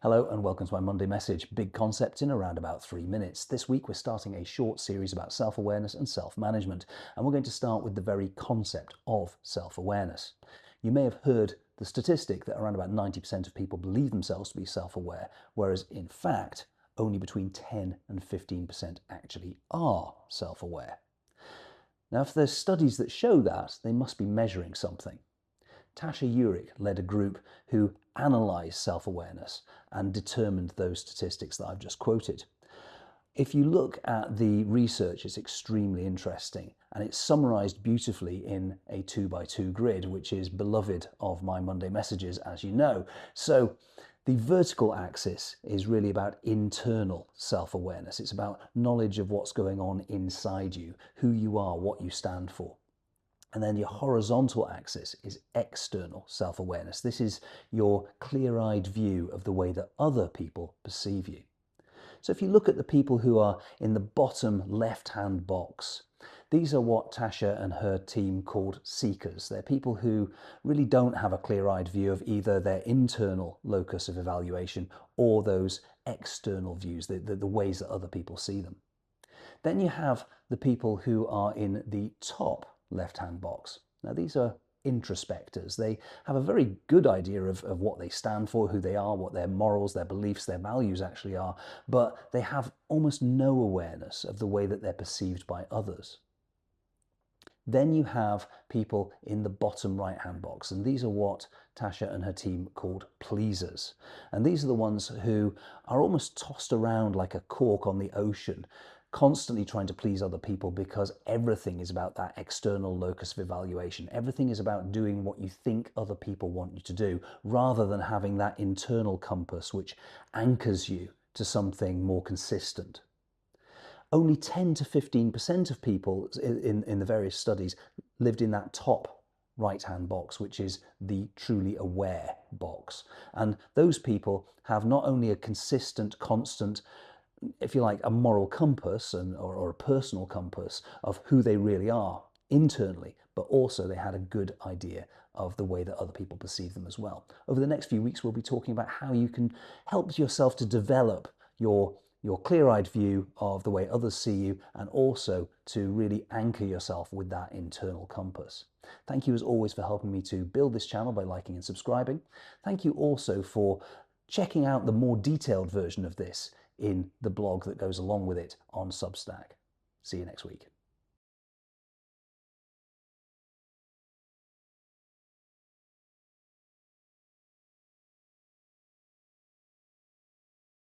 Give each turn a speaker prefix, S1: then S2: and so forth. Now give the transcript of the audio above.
S1: Hello and welcome to my Monday message. Big concept in around about 3 minutes. This week we're starting a short series about self-awareness and self-management, and we're going to start with the very concept of self-awareness. You may have heard the statistic that around about 90% of people believe themselves to be self-aware, whereas in fact only between 10 and 15% actually are self-aware. Now, if there's studies that show that, they must be measuring something. Tasha Eurich led a group who analysed self-awareness and determined those statistics that I've just quoted. If you look at the research, it's extremely interesting, and it's summarised beautifully in a 2x2 grid, which is beloved of my Monday messages, as you know. So the vertical axis is really about internal self-awareness. It's about knowledge of what's going on inside you, who you are, what you stand for. And then your horizontal axis is external self-awareness. This is your clear-eyed view of the way that other people perceive you. So if you look at the people who are in the bottom left-hand box, these are what Tasha and her team called seekers. They're people who really don't have a clear-eyed view of either their internal locus of evaluation or those external views, the ways that other people see them. Then you have the people who are in the top left-hand box. Now these are introspectors. They have a very good idea of what they stand for, who they are, what their morals, their beliefs, their values actually are, but they have almost no awareness of the way that they're perceived by others. Then you have people in the bottom right-hand box, and these are what Tasha and her team called pleasers. And these are the ones who are almost tossed around like a cork on the ocean, constantly trying to please other people because everything is about that external locus of evaluation. Everything is about doing what you think other people want you to do, rather than having that internal compass which anchors you to something more consistent. Only 10 to 15% of people in the various studies lived in that top right-hand box, which is the truly aware box. And those people have not only a consistent, constant, if you like, a moral compass or a personal compass of who they really are internally, but also they had a good idea of the way that other people perceive them as well. Over the next few weeks, we'll be talking about how you can help yourself to develop your clear-eyed view of the way others see you, and also to really anchor yourself with that internal compass. Thank you as always for helping me to build this channel by liking and subscribing. Thank you also for checking out the more detailed version of this in the blog that goes along with it on Substack. See you next week.